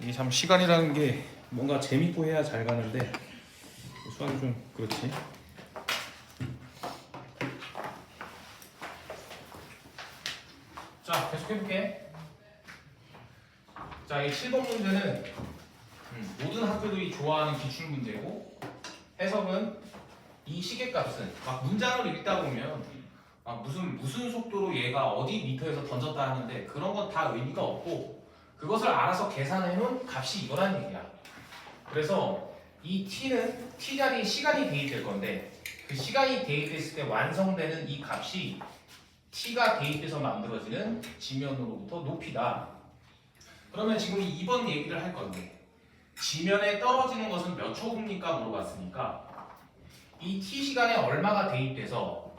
이게 참 시간이라는 게 뭔가 재밌고 해야 잘 가는데 수학이 좀 그렇지. 자, 계속 해볼게. 자, 이 7번 문제는 모든 학교들이 좋아하는 기출 문제고, 해석은 이 시계값은 막 문장을 읽다 보면 막 무슨 속도로 얘가 어디 미터에서 던졌다 하는데 그런 건 다 의미가 없고 그것을 알아서 계산해 놓은 값이 이거라는 얘기야. 그래서 이 t는 t 자리에 시간이 대입될 건데 그 시간이 대입됐을 때 완성되는 이 값이 t가 대입돼서 만들어지는 지면으로부터 높이다. 그러면 지금 2번 얘기를 할 건데 지면에 떨어지는 것은 몇 초입니까? 물어봤으니까 이 t 시간에 얼마가 대입돼서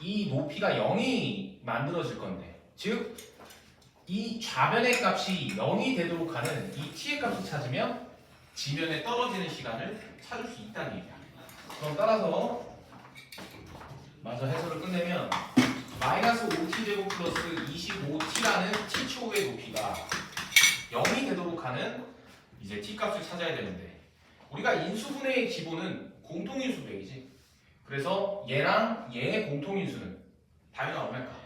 이 높이가 0이 만들어질 건데 즉 이 좌변의 값이 0이 되도록 하는 이 t의 값을 찾으면 지면에 떨어지는 시간을 찾을 수 있다는 얘기야. 그럼 따라서 마저 해설을 끝내면 마이너스 5t제곱 플러스 25t라는 t초의 높이가 0이 되도록 하는 이제 t값을 찾아야 되는데 우리가 인수분해의 기본은 공통인수 배이지. 그래서 얘랑 얘의 공통인수는 당연히 얼마일까?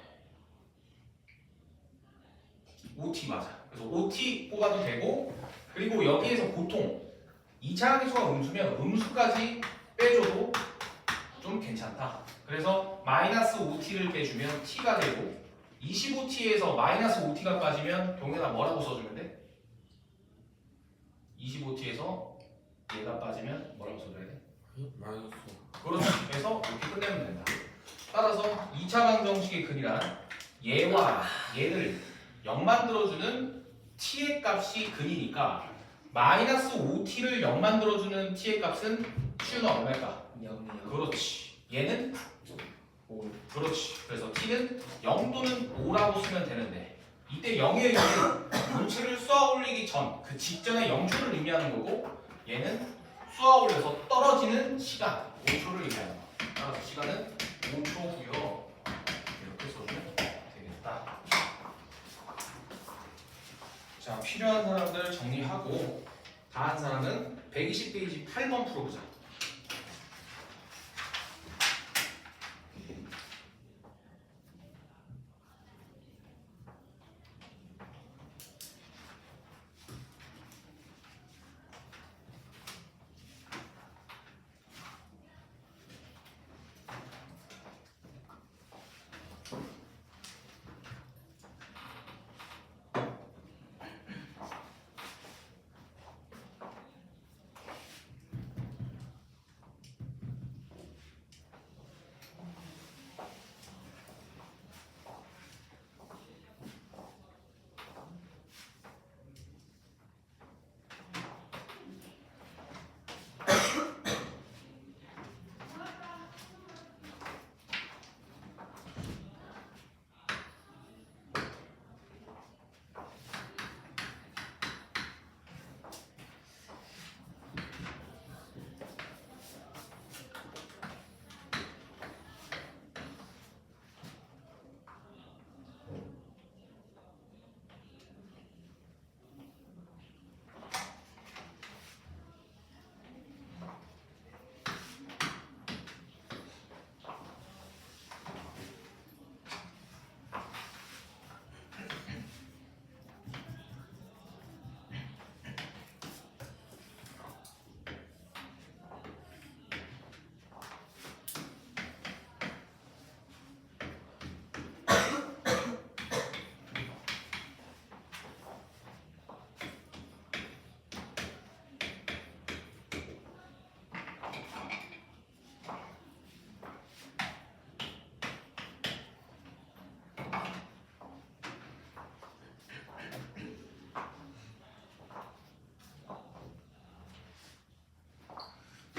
5t 맞아. 그래서 5t 뽑아도 되고 그리고 여기에서 보통 2차 함수가 음수면 음수까지 빼줘도 좀 괜찮다. 그래서 마이너스 5t를 빼주면 t가 되고 25t에서 마이너스 5t가 빠지면 동현아 뭐라고 써주면 돼? 25t에서 얘가 빠지면 뭐라고 써줘야 돼? 마이너스. 그렇지. 그래서 이렇게 끝내면 된다. 따라서 2차 방정식의 근이란 얘와 얘를 0 만들어주는 t의 값이 근이니까 마이너스 5t를 0 만들어주는 t의 값은 t는 얼마일까? 0이요. 그렇지. 얘는 5. 그렇지. 그래서 t는 0 또는 5라고 쓰면 되는데 이때 0의 의미는 물체를 쏘아 올리기 전 그 직전의 0초를 의미하는 거고 얘는 쏘아 올려서 떨어지는 시간 5초를 의미하는 거. 따라서 시간은 5초고요. 이렇게 써주면 되겠다. 자, 필요한 사람들 정리하고 다 한 사람은 120페이지 8번 풀어보자.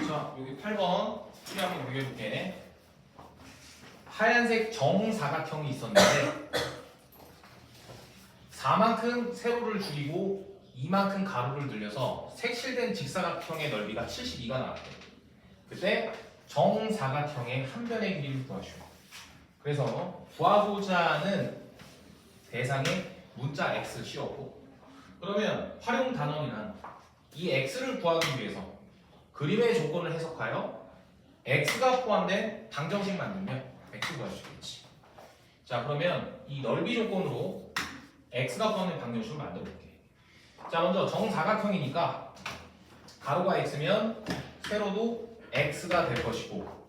자, 여기 8번 풀이 한번 비교해볼게. 하얀색 정사각형이 있었는데 4만큼 세로를 줄이고 2만큼 가로를 늘려서 색칠된 직사각형의 넓이가 72가 나왔대. 그때 정사각형의 한 변의 길이를 구하시오. 그래서 구하고자 하는 대상에 문자 x 씌웠고 그러면 활용 단원이란 이 x를 구하기 위해서 그림의 조건을 해석하여 x가 포함된 방정식 만들면 x 구할 수 있겠지. 자, 그러면 이 넓이 조건으로 x가 포함된 방정식을 만들어 볼게. 자, 먼저 정사각형이니까 가로가 x면 세로도 x가 될 것이고,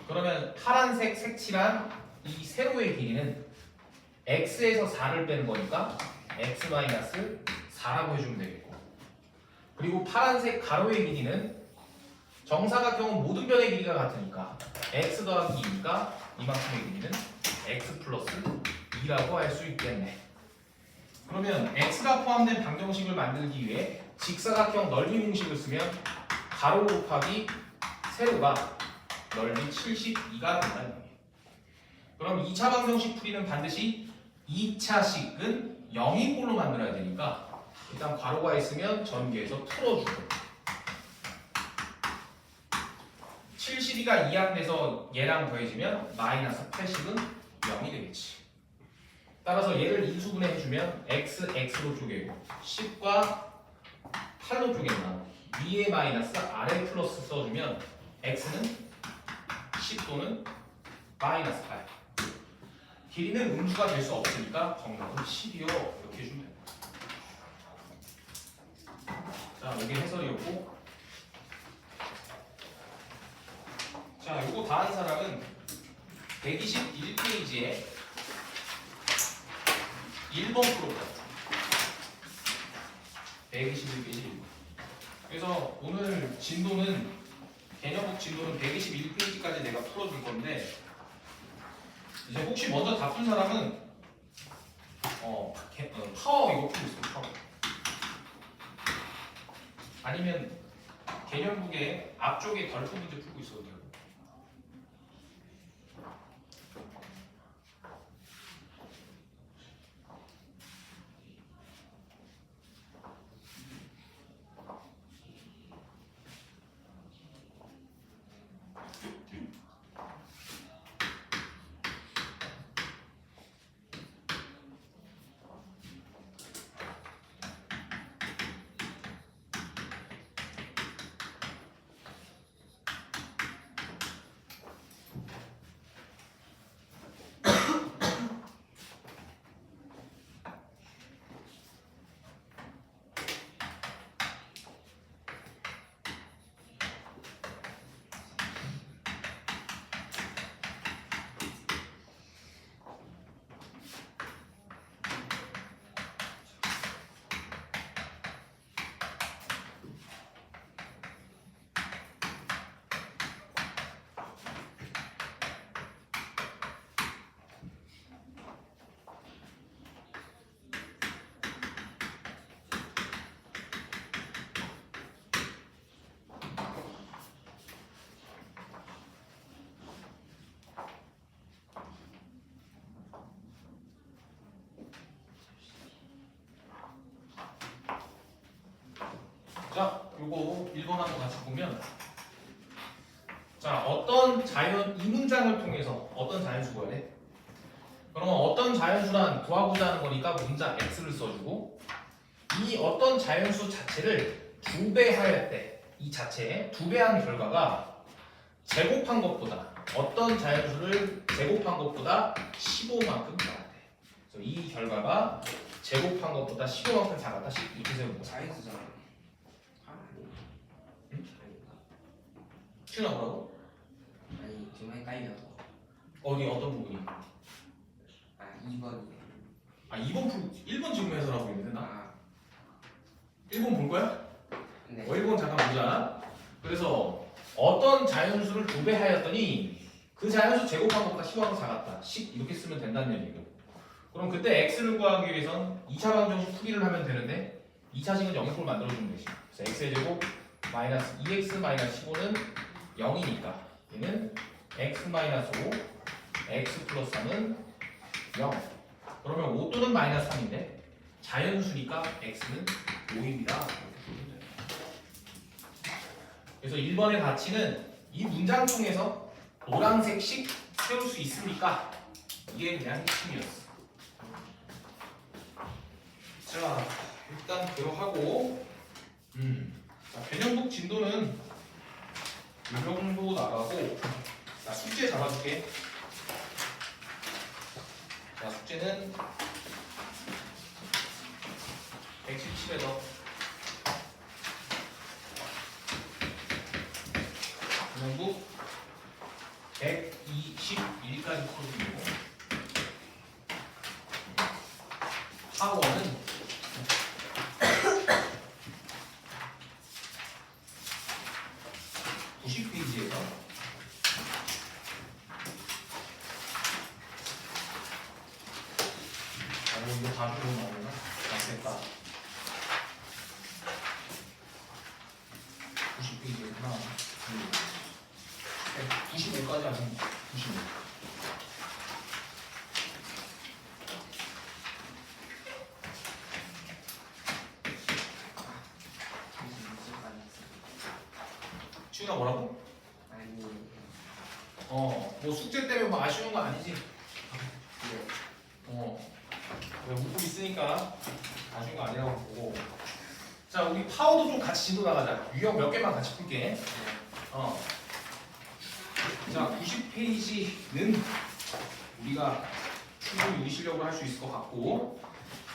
그러면 파란색 색칠한 이 세로의 길이는 x에서 4를 빼는 거니까 x-4라고 해주면 되겠고, 그리고 파란색 가로의 길이는 정사각형은 모든 변의 길이가 같으니까 x 더하기 2니까 이만큼의 길이는 x 플러스 2라고 할 수 있겠네. 그러면 x가 포함된 방정식을 만들기 위해 직사각형 넓이 공식을 쓰면 가로 곱하기 세로가 넓이 72가 된다는 거예요. 그럼 2차 방정식 풀이는 반드시 2차식은 0인 꼴로 만들어야 되니까 일단 괄호가 있으면 전개해서 풀어주고, 72가 2항돼서 얘랑 더해지면 마이너스 80은 0이 되겠지. 따라서 얘를 인수분해 해주면 x, x로 쪼개고 10과 8로 쪼갠다. 위에 마이너스 아래 플러스 써주면 x는 10 또는 마이너스 8. 길이는 음수가 될 수 없으니까 정답은 10이요. 이렇게 해주면 됩니다. 자, 이게 해설이었고, 자, 요거 다 한 사람은 121페이지에 1번 풀어보자. 121페이지 1번. 그래서 오늘 진도는, 개념북 진도는 121페이지까지 내가 풀어줄 건데, 이제 혹시 먼저 다 푼 사람은 파워 이거 풀고 있어요. 파워. 아니면 개념북의 앞쪽에 덜프 문제 풀고 있어도 되고. 자, 요거 1번 한번 같이 보면, 자, 어떤 자연, 이 문장을 통해서 어떤 자연수 구해야 돼? 그러면 어떤 자연수란 구하고자 하는 거니까 문자 x를 써주고, 이 어떤 자연수 자체를 2배 하였을 때, 이 자체에 2배 한 결과가 제곱한 것보다, 어떤 자연수를 제곱한 것보다 15만큼 작았대. 그래서 이 결과가 제곱한 것보다 15만큼 작았다. 이렇게 세우는 거야. 자연수잖아. 큐나 뭐라고? 아니 정말 헷갈려서. 어디 어떤 부분이? 아 2번이요. 아 2번 풀 1번 지금 해설하고 있는데 나? 아 1번 볼 거야? 네. 1번 잠깐 보자. 그래서 어떤 자연수를 2배 하였더니 그 자연수 제곱한 것보다 15하고 작았다. 10 이렇게 쓰면 된다는 얘기고. 그럼 그때 x를 구하기 위해선 2차 방정식 풀이를 하면 되는데 2차식은 0을 만들어주면 되지. 그래서 x의 제곱 마이너스 2x 마이너스 15는 0이니까 얘는 x 마이너스 5 x 플러스 3은 0. 그러면 5 또는 마이너스 3인데 자연수니까 x는 5입니다. 그래서 1번의 가치는 이 문장 통해서 노란색씩 세울 수 있습니까? 이게 그냥 핵심이었어. 자 일단 그거 하고 자, 변형북 진도는 이 정도 나가고 자, 숙제 잡아줄게. 자, 숙제는 117에서 변형북 121까지 풀어주고 하원은 90페이지에서 이거 다 주고 나오나? 됐다. 90페이지에 하나, 둘, 95까지 하시면 95. 치훈아 뭐라고? 아니 뭐 숙제 때문에 뭐 아쉬운 거 아니지? 네. 왜 웃고 있으니까 아쉬운 거 아니라고 보고. 자, 우리 파워도 좀 같이 진도 나가자. 유형 몇 개만 같이 풀게. 자, 90페이지는 우리가 충분히 우리 실력으로 할 수 있을 것 같고,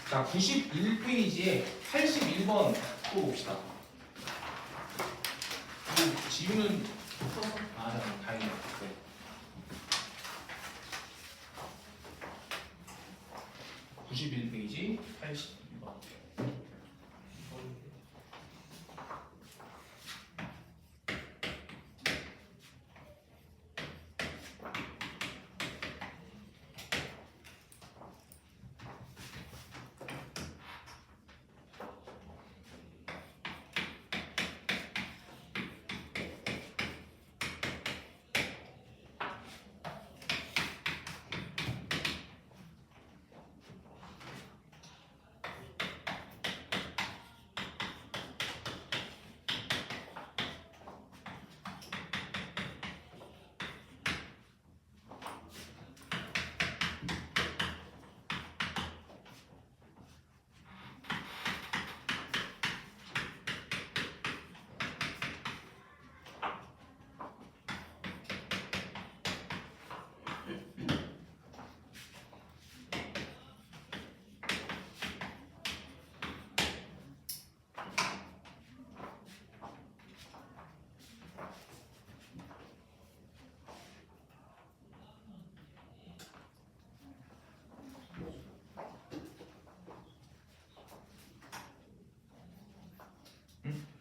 자, 91페이지에 81번 풀어봅시다. 지우는 풀어서? 자, 다행이네. 네. 91페이지 82번.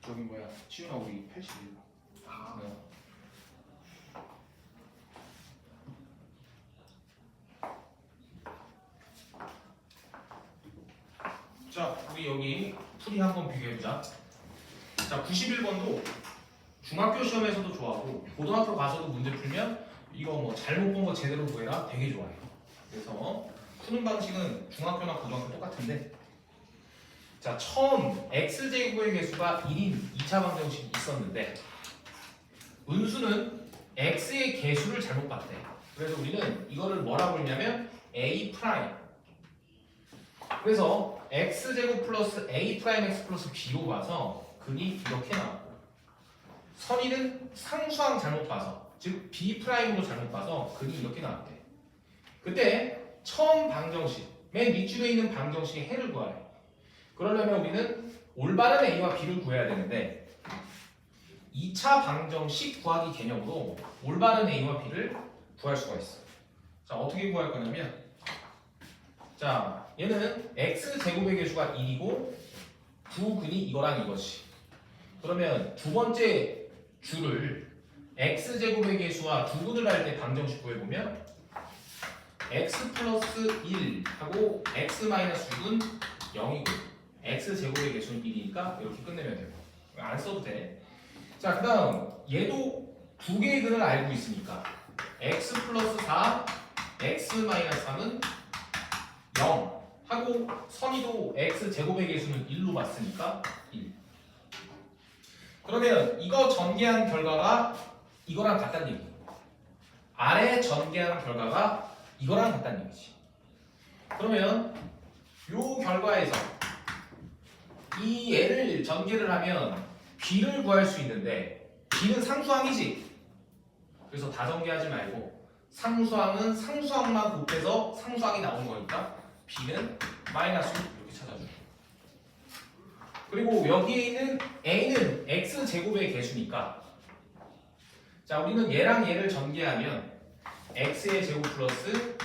저기 뭐야? 치훈아 우리 81. 자, 우리 여기 풀이 한번 비교해보자. 자, 91번도 중학교 시험에서도 좋아하고 고등학교 가서도 문제 풀면 이거 뭐 잘못 본 거 제대로 구해라 되게 좋아해요. 그래서 푸는 방식은 중학교나 고등학교 똑같은데, 자, 처음 x제곱의 개수가 1인 2차 방정식이 있었는데 은수는 x의 개수를 잘못 봤대. 그래서 우리는 이거를 뭐라고 했냐면 a 프라임. 그래서 x제곱 플러스 a 프라임 x 플러스 b로 봐서 근이 이렇게 나왔고, 선의는 상수항 잘못 봐서, 즉 b 프라임으로 잘못 봐서 근이 이렇게 나왔대. 그때 처음 방정식, 맨 밑줄에 있는 방정식의 해를 구하래. 그러려면 우리는 올바른 a와 b를 구해야 되는데 2차 방정식 구하기 개념으로 올바른 a와 b를 구할 수가 있어. 자, 어떻게 구할 거냐면, 자, 얘는 x제곱의 개수가 1이고 두 근이 이거랑 이거지. 그러면 두 번째 줄을 x제곱의 개수와 두 근을 할 때 방정식 구해보면 x 플러스 1 하고 x 마이너스 6은 0이고 x제곱의 개수는 1이니까 이렇게 끝내면 되고, 안 써도 돼. 자, 그 다음 얘도 두 개의 근을 알고 있으니까 x 플러스 4 x 마이너스 3은 0 하고, 선의도 x제곱의 개수는 1로 봤으니까 1. 그러면 이거 전개한 결과가 이거랑 같다는 얘기예요. 아래 전개한 결과가 이거랑 같다는 얘기지. 그러면 요 결과에서 이 얘를 전개를 하면 b를 구할 수 있는데 b는 상수항이지. 그래서 다 전개하지 말고 상수항은 상수항만 곱해서 상수항이 나온 거니까 b는 마이너스 6 이렇게 찾아줘. 그리고 여기에 있는 a는 x제곱의 개수니까 자 우리는 얘랑 얘를 전개하면 x의 제곱 플러스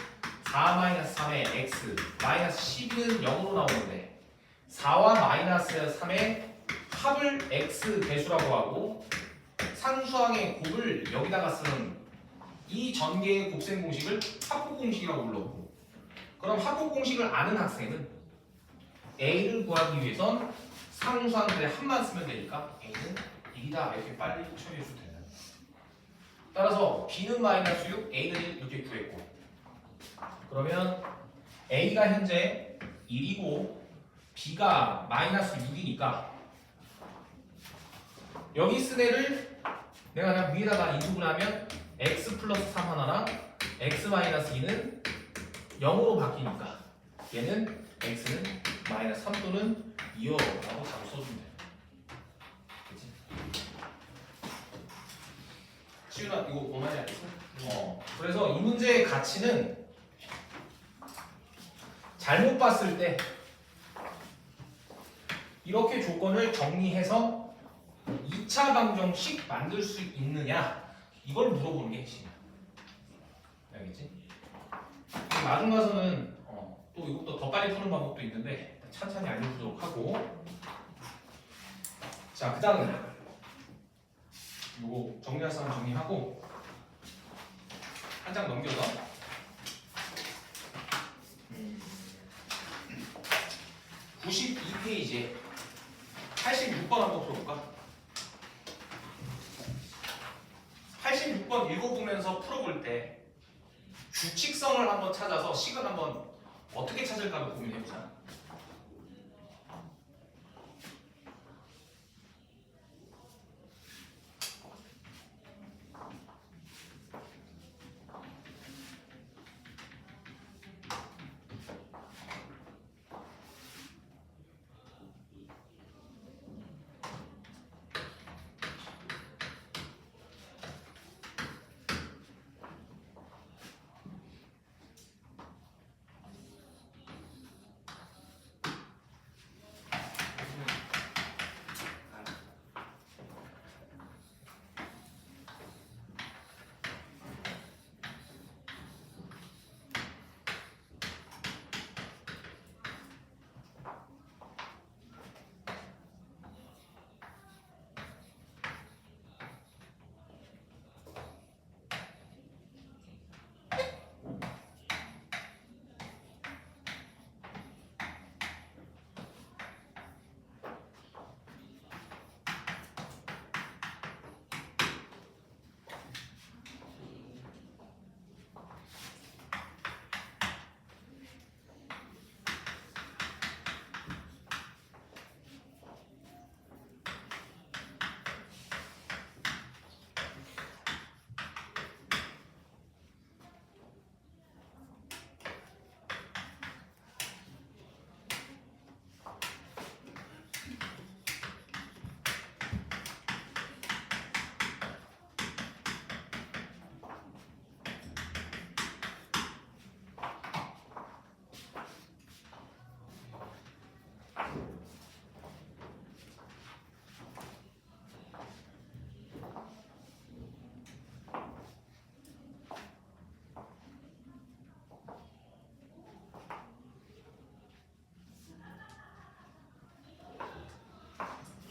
4-3의 x 마이너스 12는 0으로 나오는데 4와 마이너스 3의 합을 x 개수라고 하고 상수항의 곱을 여기다가 쓰는 이 전개의 곱셈 공식을 합곱 공식이라고 불렀고 그럼 합곱 공식을 아는 학생은 a를 구하기 위해선 상수항들의 합만 쓰면 되니까 a는 1이다 이렇게 빨리 처리해 주면 된다. 따라서 b는 마이너스 6, a는 1 이렇게 구했고 그러면 a가 현재 1이고 b가 마이너스 6이니까 여기 쓴 애를 내가 그냥 위에다가 인수분 하면 x 플러스 3 하나랑 x 마이너스 2는 0으로 바뀌니까 얘는 x는 마이너스 3 또는 2요 라고 답을 써주면 돼. 그치? 시윤아 이거 뭐만지 알겠어? 그래서 이 문제의 가치는 잘못 봤을 때 이렇게 조건을 정리해서 2차 방정식 만들 수 있느냐 이걸 물어보는 게 핵심이야. 알겠지? 나중 가서는 또 이것도 더 빨리 푸는 방법도 있는데 천천히 알려주도록 하고 자 그 다음에 이거 정리할 사람 정리하고 한 장 넘겨서 92페이지에 86번 한번 풀어볼까? 86번 읽어보면서 풀어볼 때 규칙성을 한번 찾아서 식을 한번 어떻게 찾을까를 고민해보자.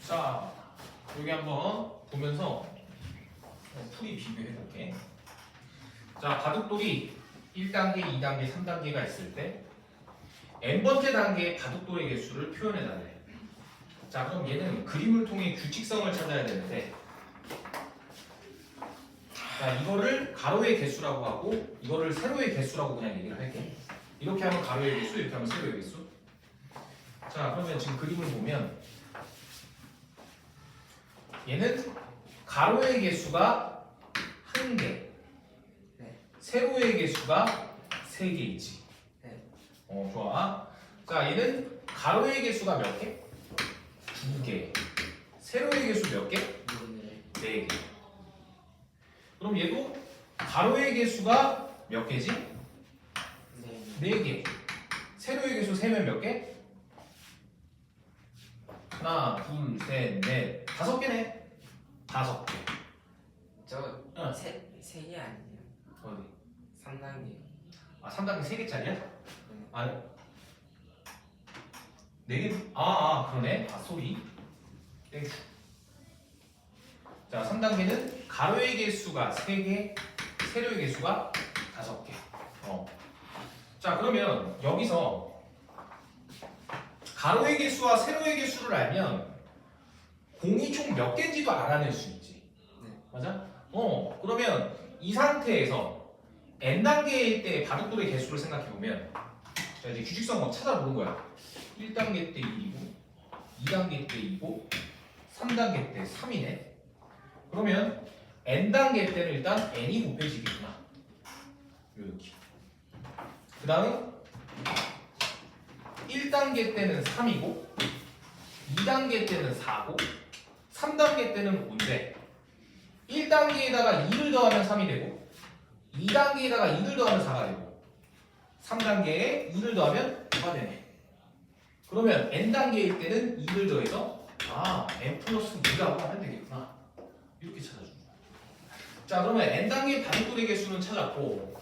자, 여기 한번 보면서 풀이 비교해 볼게. 자, 바둑돌이 1단계, 2단계, 3단계가 있을 때 n번째 단계의 바둑돌의 개수를 표현해 달래. 자, 그럼 얘는 그림을 통해 규칙성을 찾아야 되는데 자, 이거를 가로의 개수라고 하고 이거를 세로의 개수라고 그냥 얘기를 할게. 이렇게 하면 가로의 개수, 이렇게 하면 세로의 개수. 자, 그러면 지금 그림을 보면 얘는 가로의 개수가 1개, 네. 세로의 개수가 3개이지. 네. 좋아. 자, 얘는 가로의 개수가 몇 개? 2개. 세로의 개수 몇 개? 네. 4개. 그럼 얘도 가로의 개수가 몇 개지? 네. 4개. 세로의 개수 세면 몇 개? 하나, 둘, 셋, 넷, 5개네. 5개. 저 응. 세 개 아니에요? 어디? 3단계. 아, 3단계 3개짜리야? 네. 아니. 4개? 그러네. 소리. 땡큐. 자, 3단계는 가로의 개수가 3개, 세로의 개수가 5개. 자, 그러면 여기서 가로의 개수와 세로의 개수를 알면 공이 총 몇 개인지도 알아낼 수 있지. 네. 맞아? 그러면 이 상태에서 n단계일 때 바둑돌의 개수를 생각해보면 자, 이제 규칙성 막 찾아보는 거야. 1단계 때 1이고 2단계 때 2고 3단계 때 3이네. 그러면 n단계 때는 일단 n이 곱해지겠구나. 이렇게. 그 다음에 1단계 때는 3이고 2단계 때는 4고 3단계 때는 5인데 1단계에다가 2를 더하면 3이 되고 2단계에다가 2를 더하면 4가 되고 3단계에 2를 더하면 5가 되네. 그러면 n단계일 때는 2를 더해서 n 플러스 2라고 하면 되겠구나. 이렇게 찾아줍니다. 자, 그러면 n단계 바둑돌의 개수는 찾았고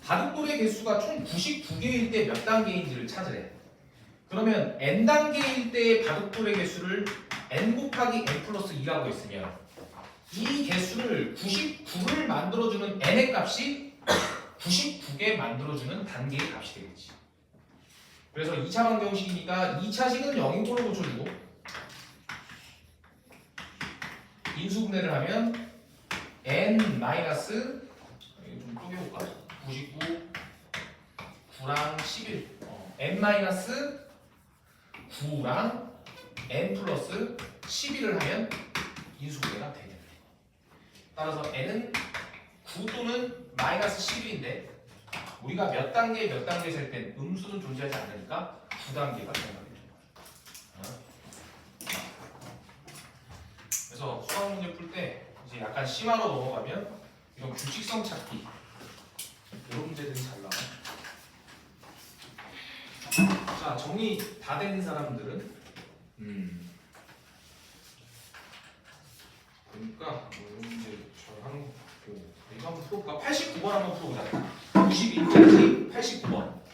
바둑돌의 개수가 총 99개일 때 몇 단계인지를 찾으래. 그러면 n단계일 때의 바둑돌의 개수를 n 곱하기 n 플러스 2라고 했으면 이 개수를 99를 만들어주는 n의 값이 99개 만들어주는 단계의 값이 되겠지. 그래서 2차 방정식이니까 2차식은 0인꼴로 고쳐주고 인수분해를 하면 n 마이너스 이거 좀 쪼개볼까? 99, 9랑 11 n 마이너스 9랑 n 플러스 11을 하면 인수분해가 되겠네. 따라서 n은 9 또는 마이너스 11인데 우리가 몇 단계 셀 땐 음수는 존재하지 않으니까 9단계가 정답이 됩니다. 그래서 수학 문제 풀 때 이제 약간 심화로 넘어가면 이런 규칙성 찾기 이런 문제들이 잘 나와. 자, 정리 다 된 사람들은 그러니까 이런 문제 잘 하는 거 같고 이거 한번 풀어볼까? 89번 한번 풀어보자. 91까지 89번.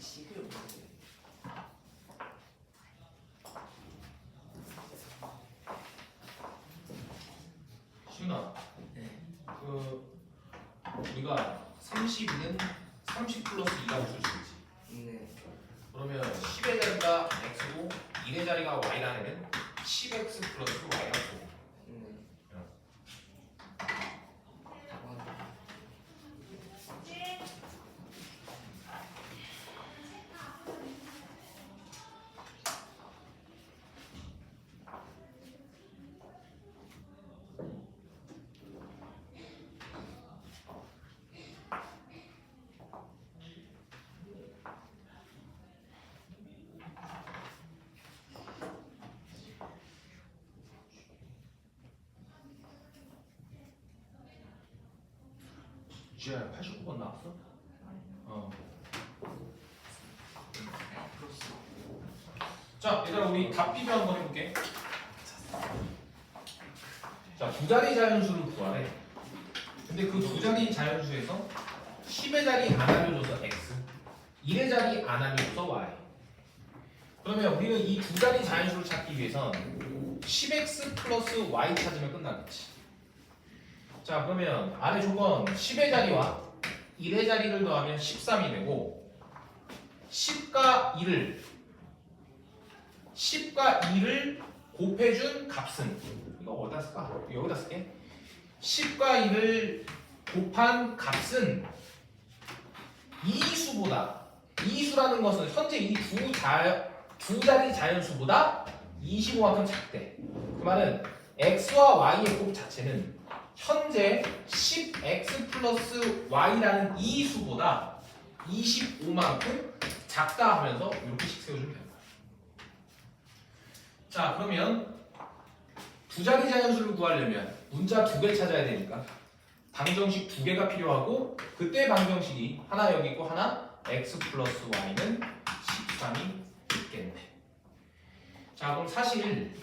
식을 뭐예요? 시윤아, 네. 우리가 32는 30 플러스 2라고 쓸 수 있지. 네. 그러면 10의 자리가 x고 1의 자리가 y라면 10x 플러스 y라고 쓰고. 네. 지아야 89번 나왔어? 어. 자, 얘들아 우리 답 비교 한번 해볼게. 자, 두 자리 자연수를 구하래. 근데 그 두 자리 자연수에서 10의 자리 안 알려줘서 x, 1의 자리 안 알려줘서 y. 그러면 우리는 이 두 자리 자연수를 찾기 위해선 10x 플러스 y 찾으면 끝나겠지. 자, 그러면 아래 조건 10의 자리와 1의 자리를 더하면 13이 되고 10과 2를 곱해준 값은 이거 어디다 쓸까? 여기다 쓸게. 10과 2를 곱한 값은 이 수보다, 이 수라는 것은 현재 이 두 자리 자연수보다 25만큼 작대. 그 말은 x와 y의 곱 자체는 현재 10x 플러스 y라는 이 수보다 25만큼 작다 하면서 이렇게씩 세워주면 되는 거야. 자, 그러면 두 자리 자연수를 구하려면 문자 두 개 찾아야 되니까 방정식 두 개가 필요하고 그때 방정식이 하나 여기 있고 하나 x 플러스 y는 13이 있겠네. 자, 그럼 사실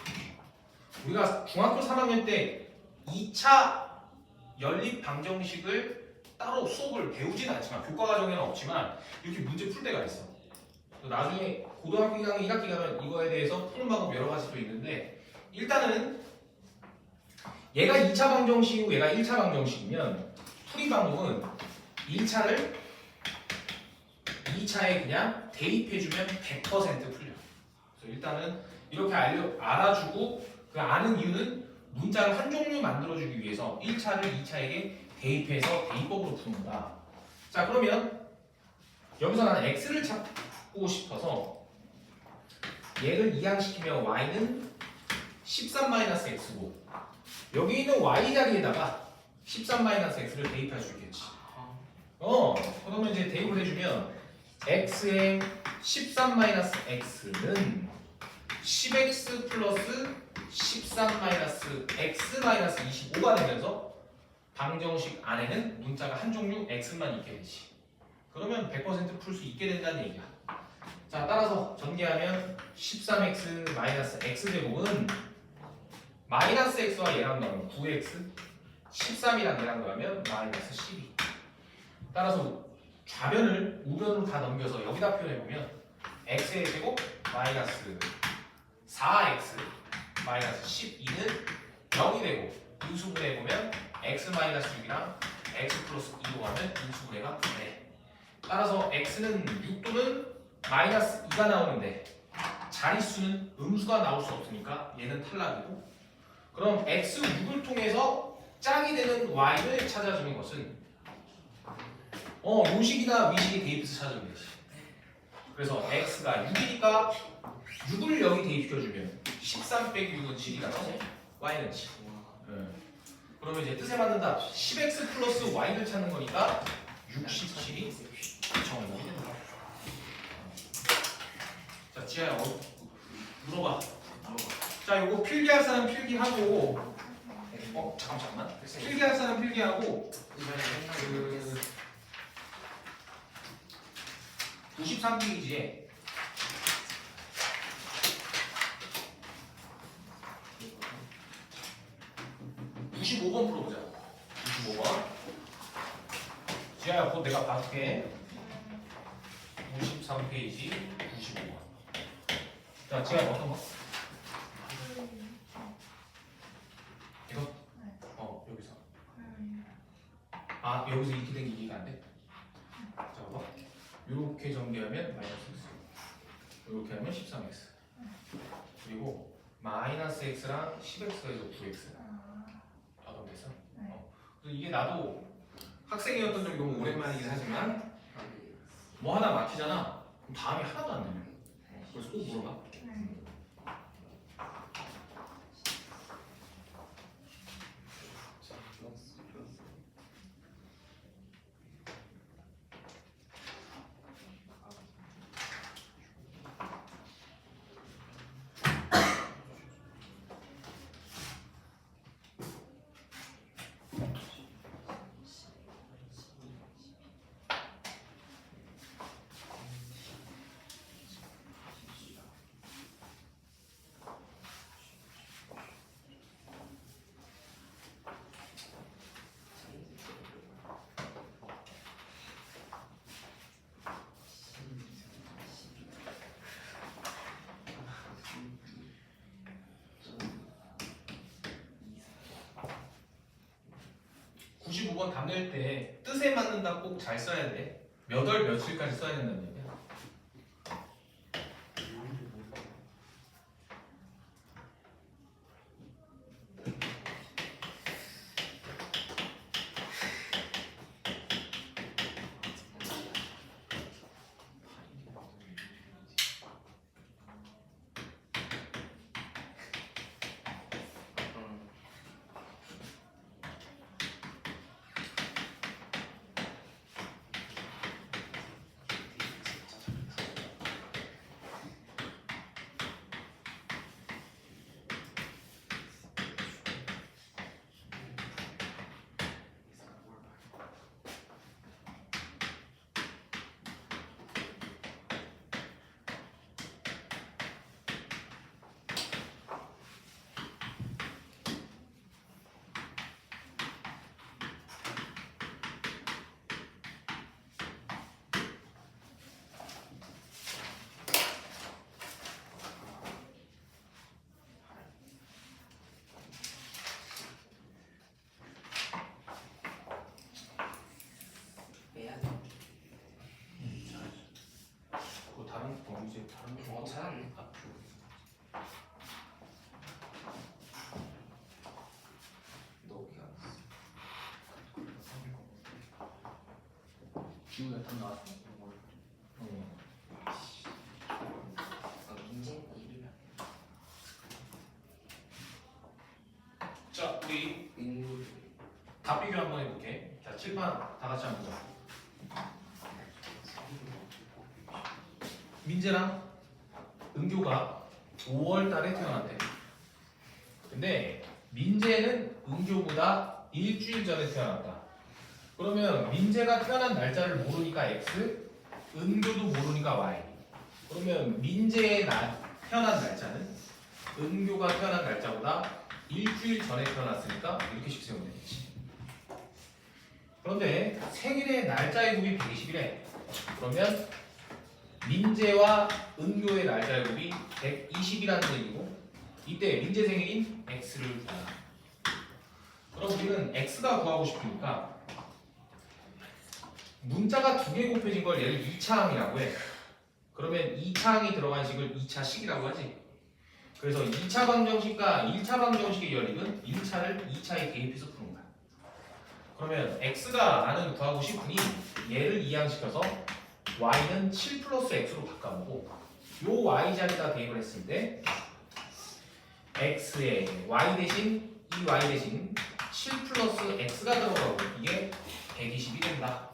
우리가 중학교 3학년 때 2차 연립 방정식을 따로 수업을 배우진 않지만 교과 과정에는 없지만 이렇게 문제 풀 때가 있어. 나중에 고등학교 1학년 1학기 가면 이거에 대해서 푸는 방법 여러 가지도 있는데 일단은 얘가 2차 방정식이고 얘가 1차 방정식이면 풀이 방법은 1차를 2차에 그냥 대입해주면 100% 풀려. 그래서 일단은 이렇게 알아주고 그 아는 이유는 문자를 한 종류 만들어주기 위해서 1차를 2차에게 대입해서 대입법으로 푸는 거다. 자, 그러면 여기서 나는 x를 찾고 싶어서 얘를 이항시키면 y는 13-x고 여기 있는 y 자리에다가 13-x를 대입할 수 있겠지. 그러면 이제 대입을 해주면 x의 13-x는 10x 플러스 13-x-25가 되면서 방정식 안에는 문자가 한 종류 x만 있게 되지. 그러면 100% 풀 수 있게 된다는 얘기야. 자, 따라서 전개하면 13x-x제곱은 마이너스 x와 얘랑 더하면 9x, 13이랑 얘랑 더하면 마이너스 12. 따라서 좌변을 우변으로 다 넘겨서 여기다 표현해보면 x의 제곱 마이너스 4x 마이너스 12는 0이 되고 인수분해해보면 x 마이너스 6이랑 x 플러스 2로 하면 인수분해가 돼. 따라서 x는 6 또는 마이너스 2가 나오는데 자릿수는 음수가 나올 수 없으니까 얘는 탈락이고 그럼 x6을 통해서 짝이 되는 y를 찾아주는 것은 요식이나 위식에 대입해서 찾으면 되지. 그래서 x가 6이니까 6을 여기 대입시켜주면 13 빼기 6은 7이 나서 y는 7. 그러면 이제 뜻에 맞는 답 10x 플러스 y를 찾는 거니까 67이 정답이 된다. 자, 지아야 물어봐. 자, 요거 필기할 사람 필기하고 잠깐만. 필기할 사람 필기하고 그 93페이지에 95번 풀어보자. 95번. 지아야, 곧 내가 봐줄게. 93페이지 95번. 자, 지아야 어떤 거? 이거? 여기서. 여기서 이렇게 된 게 이해가 안 돼? 자, 봐봐. 이렇게 전개하면 마이너스 x. 이렇게 하면 13x. 그리고 마이너스 x랑 10x가 해서 9x. 그럼 됐어? 그래서 이게 나도 학생이었던 적이 너무 오랜만이긴 하지만 뭐 하나 막히잖아. 그럼 다음이 하나도 안 되면. 그래서 꼭 물어봐. 95번 답 낼 때 뜻에 맞는다 꼭 잘 써야 돼. 몇 월 며칠까지 써야 된다는 얘기야. 빼야 돼. 그 다른 거 이제 다른 거 찾았네. 너기가 기우야 답 나왔어? 문제 1이라. 자 우리 답 비교 한번 해볼게. 자 칠판 다 같이 한번 보자. 민재랑 은교가 5월 달에 태어났대. 근데 민재는 은교보다 일주일 전에 태어났다. 그러면 민재가 태어난 날짜를 모르니까 X, 은교도 모르니까 Y. 그러면 민재의 태어난 날짜는 은교가 태어난 날짜보다 일주일 전에 태어났으니까 이렇게씩 세우면 되겠지. 그런데 생일의 날짜의 곱이 120이래. 그러면 민재와 은교의 날짜의 곱이 120이라는 얘기고, 이때 민재 생일인 X를 구하라. 그럼 우리는 X가 구하고 싶으니까 문자가 두 개 곱해진 걸 얘를 2차항이라고 해. 그러면 2차항이 들어간 식을 2차식이라고 하지. 그래서 2차 방정식과 1차 방정식의 연립은 1차를 2차에 대입해서 푸는 거야. 그러면 X가 나는 구하고 싶으니 얘를 이항시켜서 Y는 7 플러스 X로 바꿔보고 요 Y 자리에다 대입을 했을 때 X에 Y 대신 이 Y 대신 7 플러스 X가 들어가고 이게 120이 된다.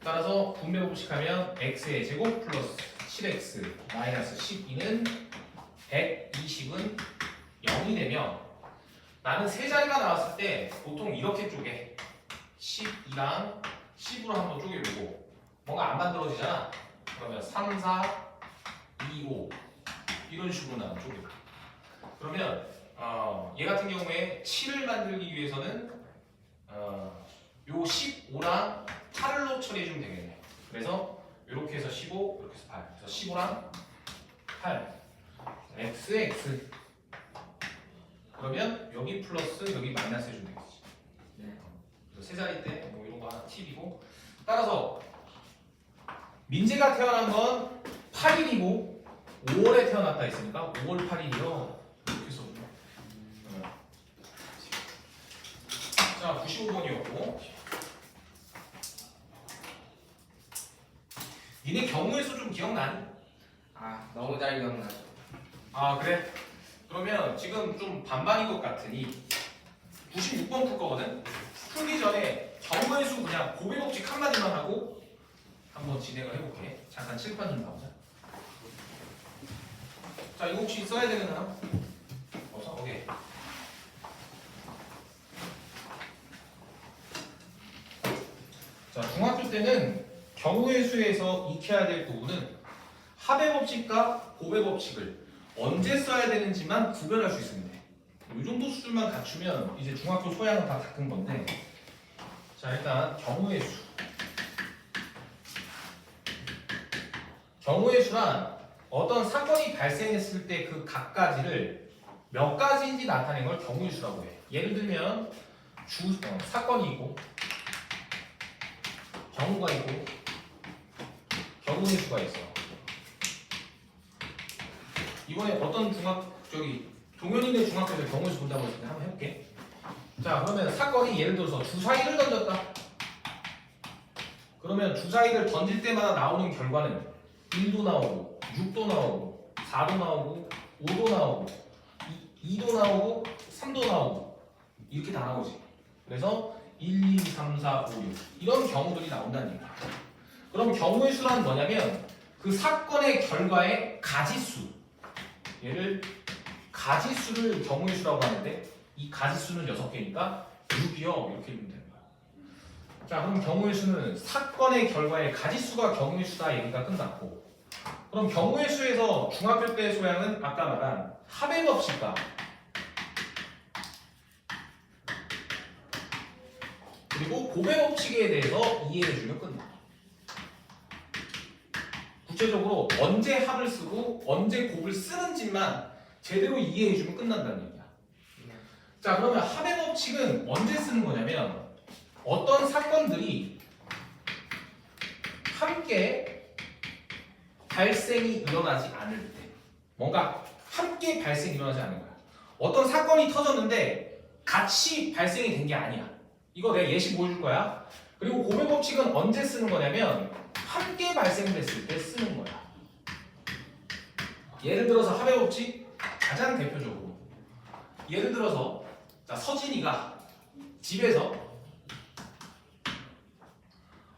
따라서 분배 법칙하면 X의 제곱 플러스 7X 마이너스 12는 120은 0이 되면 나는 세 자리가 나왔을 때 보통 이렇게 쪼개 12랑 10으로 한번 쪼개보고 뭔가 안 만들어지잖아. 그러면 3, 4, 2, 5 이런 식으로 나는 쪼개. 그러면 얘 같은 경우에 7을 만들기 위해서는 요 15랑 8로 처리해주면 되겠네. 그래서 이렇게 해서 15, 이렇게 해서 8. 그래서 15랑 8 x x 그러면 여기 플러스 여기 마이너스 해주면 되겠지. 네. 그래서 세 자리 때 뭐 이런 거 하나 팁이고, 따라서 민재가 태어난 건 8일이고 5월에 태어났다 했으니까 5월 8일이요. 이렇게 써주면. 자 95번이었고 니네 경우의 수 좀 기억나니? 아 너무 잘 기억나죠. 아 그래? 그러면 지금 좀 반반인 것 같으니 96번 풀 거거든? 풀기 전에 경우의 수 그냥 고배 법칙 한마디만 하고 한번 진행을 해볼게. 잠깐 칠판 좀 나오자. 자 이거 혹시 써야 되는 사람? 없어? 오케이. 자 중학교 때는 경우의 수에서 익혀야 될 부분은 합의 법칙과 곱의 법칙을 언제 써야 되는지만 구별할 수 있습니다. 이 정도 수준만 갖추면 이제 중학교 소양은 다 닦은 건데, 자 일단 경우의 수. 경우의 수란 어떤 사건이 발생했을 때 그 각가지를 몇 가지인지 나타낸 걸 경우의 수라고 해. 예를 들면 사건이 있고 경우가 있고 경우의 수가 있어. 이번에 어떤 동현이네 중학교에서 경우의 수 본다고 했을 때 한번 해볼게. 자, 그러면 사건이 예를 들어서 주사위를 던졌다. 그러면 주사위를 던질 때마다 나오는 결과는 1도 나오고 6도 나오고 4도 나오고 5도 나오고 2도 나오고 3도 나오고 이렇게 다 나오지. 그래서 1, 2, 3, 4, 5, 6 이런 경우들이 나온다는 얘기야. 그럼 경우의 수란 뭐냐면 그 사건의 결과의 가지수, 얘를 가지수를 경우의 수라고 하는데 이 가지수는 6개니까 6이요 이렇게 읽으면 되는 거야. 자, 그럼 경우의 수는 사건의 결과의 가지수가 경우의 수다 얘기가 끝났고, 그럼 경우의 수에서 중학교 때 소양은 아까 말한 합의 법칙과 그리고 곱의 법칙에 대해서 이해해주면 끝나. 구체적으로 언제 합을 쓰고 언제 곱을 쓰는지만 제대로 이해해주면 끝난다는 얘기야. 자, 그러면 합의 법칙은 언제 쓰는 거냐면 어떤 사건들이 함께 발생이 일어나지 않을 때, 뭔가 함께 발생이 일어나지 않는 거야. 어떤 사건이 터졌는데 같이 발생이 된 게 아니야. 이거 내가 예시 보여줄 거야. 그리고 곱의 법칙은 언제 쓰는 거냐면 함께 발생됐을 때 쓰는 거야. 예를 들어서 합의 법칙 가장 대표적으로, 예를 들어서 자, 서진이가 집에서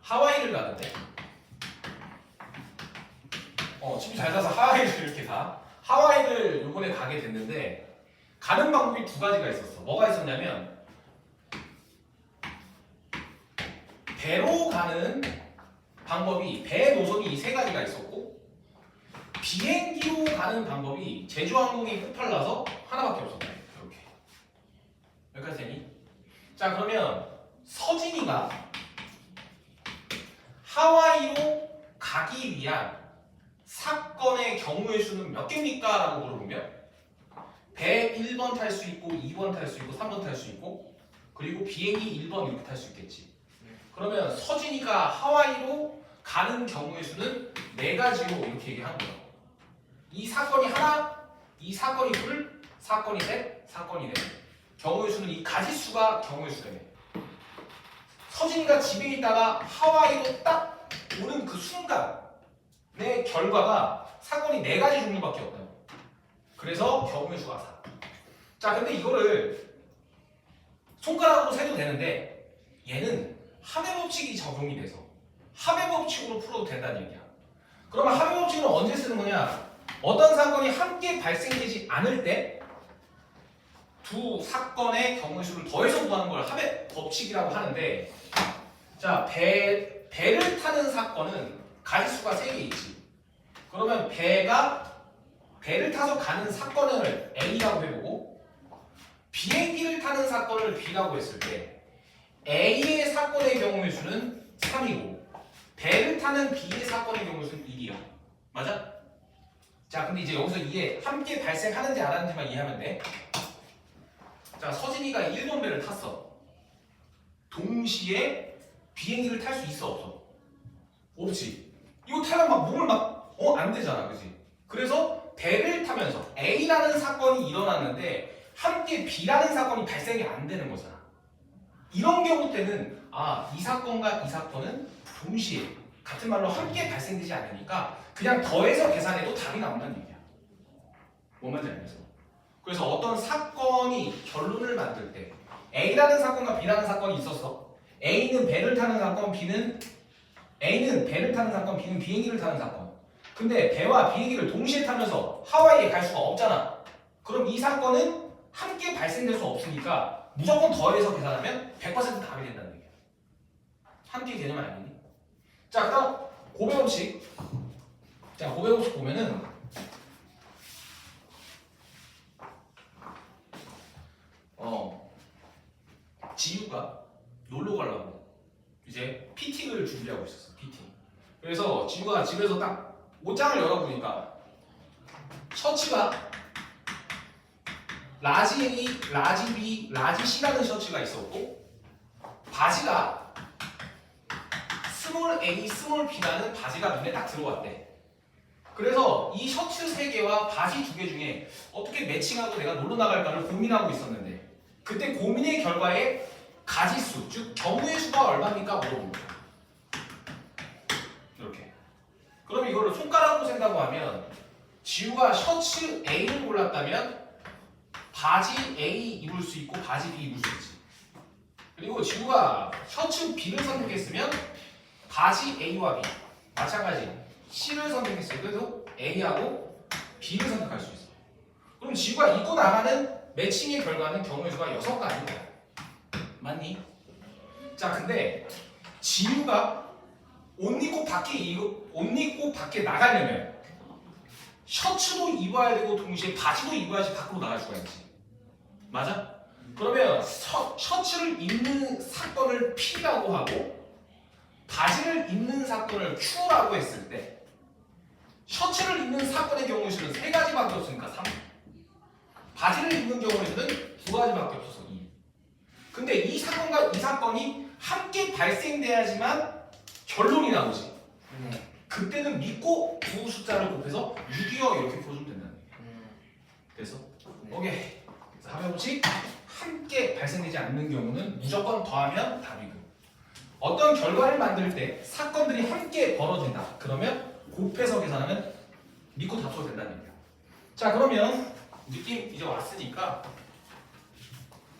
하와이를 가는데 집이 잘 사서 하와이를 이렇게 가. 하와이를 요번에 가게 됐는데 가는 방법이 두 가지가 있었어. 뭐가 있었냐면 배로 가는 방법이, 배 노선이 이 세 가지가 있었고 비행기로 가는 방법이 제주항공이 끝발라서 하나밖에 없었다. 이렇게. 여기까지 되니? 자, 그러면 서진이가 하와이로 가기 위한 사건의 경우의 수는 몇 개입니까? 라고 물어보면 배 1번 탈 수 있고 2번 탈 수 있고 3번 탈 수 있고 그리고 비행기 1번 이렇게 탈 수 있겠지. 그러면 서진이가 하와이로 가는 경우의 수는 4가지로 이렇게 얘기하는 거야. 이 사건이 하나, 이 사건이 둘, 사건이 셋, 사건이 넷. 경우의 수는 이 가지수가 경우의 수래요. 서진이가 집에 있다가 하와이로 딱 오는 그 순간의 결과가 사건이 4가지 종류밖에 없다. 그래서 경우의 수가 4. 자, 근데 이거를 손가락으로 세도 되는데 얘는 합의 법칙이 적용이 돼서 합의 법칙으로 풀어도 된다는 얘기야. 그러면 합의 법칙은 언제 쓰는 거냐? 어떤 사건이 함께 발생되지 않을 때 두 사건의 경우의 수를 더해서 구하는 걸 합의 법칙이라고 하는데, 자, 배를 타는 사건은 가지수가 3개 있지. 그러면 배를 타서 가는 사건을 A라고 해보고 비행기를 타는 사건을 B라고 했을 때 A의 사건의 경우의 수는 3이고 배를 타는 B의 사건의 경우의 수는 1이야. 맞아? 자, 근데 이제 여기서 이게 함께 발생하는지 안 하는지만 이해하면 돼. 자, 서진이가 1번 배를 탔어. 동시에 비행기를 탈 수 있어, 없어? 없지. 이거 타면 막 몸을 안 되잖아, 그치? 그래서 배를 타면서 A라는 사건이 일어났는데 함께 B라는 사건이 발생이 안 되는 거잖아. 이런 경우 때는 이 사건과 이 사건은 동시에 같은 말로 함께 발생되지 않으니까 그냥 더해서 계산해도 답이 나온다는 얘기야. 뭔 말인지 알겠어? 그래서 어떤 사건이 결론을 만들 때 A라는 사건과 B라는 사건이 있었어. A는 배를 타는 사건, B는 배를 타는 사건, B는 비행기를 타는 사건. 근데 배와 비행기를 동시에 타면서 하와이에 갈 수가 없잖아. 그럼 이 사건은 함께 발생될 수 없으니까 무조건 더해서 계산하면 100% 답이 된다는 얘기야. 함께 개념 아니니? 자, 그다음 곱의 법칙. 자, 곱의 법칙 보면은 지우가 놀러 가려고 이제 피팅을 준비하고 있었어. 피팅. 그래서 지우가 집에서 딱 옷장을 열어보니까 셔츠가 라지 A, 라지 B, 라지 C라는 셔츠가 있었고 바지가 스몰 a, 스몰 b라는 바지가 눈에 딱 들어왔대. 그래서 이 셔츠 3개와 바지 2개 중에 어떻게 매칭하고 내가 놀러 나갈까를 고민하고 있었는데 그때 고민의 결과에 가지수, 즉 경우의 수가 얼마입니까? 물어본 거야. 이렇게. 그럼 이거를 손가락으로 센다고 하면 지우가 셔츠 A를 골랐다면 바지 A 입을 수 있고 바지 B 입을 수 있지. 그리고 지우가 셔츠 B를 선택했으면 바지 A와 B 마찬가지 C를 선택했어요. 그래도 A하고 B를 선택할 수 있어. 그럼 지우가 입고 나가는 매칭의 결과는 경우의 수가 6가지인 거야. 맞니? 자, 근데 지우가 옷 입고 밖에 나가려면 셔츠도 입어야 되고 동시에 바지도 입어야지 밖으로 나갈 수가 있지. 맞아? 그러면 셔츠를 입는 사건을 P라고 하고 바지를 입는 사건을 Q라고 했을 때 셔츠를 입는 사건의 경우의 수는 3가지밖에 없으니까 3. 바지를 입는 경우의 수는 2가지밖에 없어서 2. 근데 이 사건과 이 사건이 함께 발생돼야지만 결론이 나오지. 네. 그때는 믿고 두 숫자를 곱해서 6이요 이렇게 풀어주면 된다는 얘기야. 됐어? 네. 오케이. 그래서 하면없이 함께 발생되지 않는 경우는 무조건 더하면 답이고 어떤 결과를 만들 때 사건들이 함께 벌어진다. 그러면 곱해서 계산하면 믿고 답 써도 된다는 얘기야. 자, 그러면 느낌 이제 왔으니까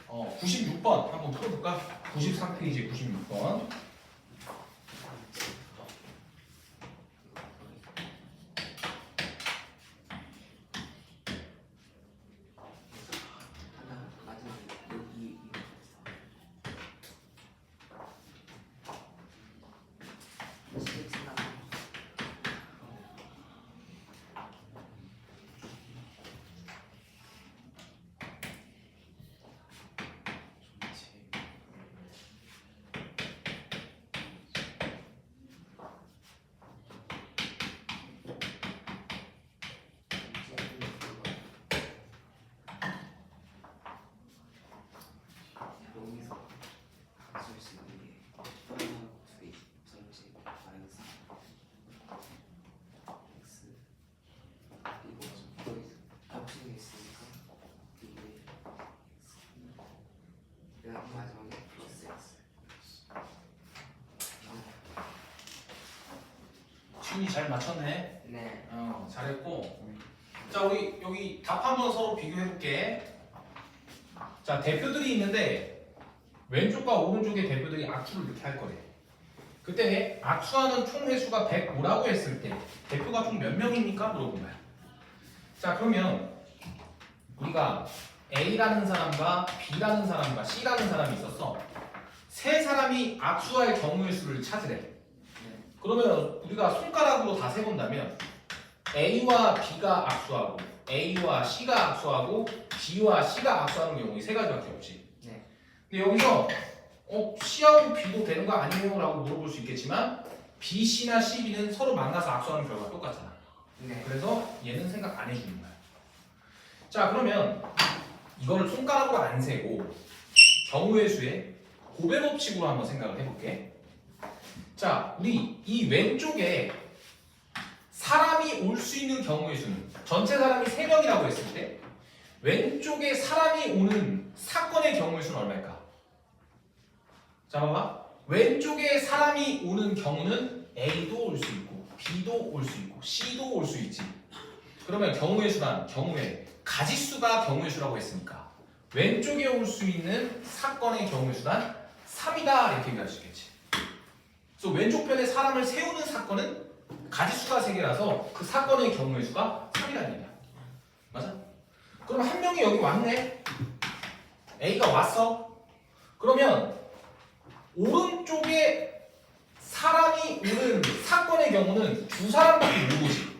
96번 한번 풀어볼까? 93페이지 96번. 하나 맞으면 여기 여기서 가질 수 있는 게 하나 수익 전체 마이너스 x 이거 합치는 게 있으니까 이게 x 내가 마지막에 플러스 x 춘이 잘 맞췄네. 네. 잘했고. 자, 우리 여기 답 한번 서로 비교해볼게. 자, 대표들이 있는데 왼쪽과 오른쪽의 대표들이 악수를 이렇게 할 거래. 그때 악수하는 총 횟수가 105라고 했을 때 대표가 총 몇 명입니까? 물어본 거야. 자, 그러면 우리가 A라는 사람과 B라는 사람과 C라는 사람이 있었어. 세 사람이 악수할 경우의 수를 찾으래. 그러면 우리가 손가락으로 다 세본다면 A와 B가 악수하고 A와 C가 악수하고 B와 C가 악수하는 경우가 3가지밖에 없지. 네. 근데 여기서 C하고 B도 되는 거 아니에요? 라고 물어볼 수 있겠지만 B, C나 C, B는 서로 만나서 악수하는 결과가 똑같잖아. 네. 그래서 얘는 생각 안 해주는 거야. 자, 그러면 이거를 손가락으로 안 세고 경우의 수의 고배 법칙으로 한번 생각을 해볼게. 자, 우리 이 왼쪽에 사람이 올 수 있는 경우의 수는 전체 사람이 3명이라고 했을 때 왼쪽에 사람이 오는 사건의 경우의 수는 얼마일까? 자, 봐봐. 왼쪽에 사람이 오는 경우는 A도 올 수 있고 B도 올 수 있고 C도 올 수 있지. 그러면 경우의 수란 경우의 가지수가 경우의 수라고 했으니까 왼쪽에 올 수 있는 사건의 경우의 수란 3이다 이렇게 얘기할 수 있겠지. 그래서 왼쪽 편에 사람을 세우는 사건은 가지수가 3개라서 그 사건의 경우의 수가 3이라는 얘기야. 맞아? 그럼 한 명이 여기 왔네. A가 왔어. 그러면 오른쪽에 사람이 오는 사건의 경우는 2사람밖에 못 오지.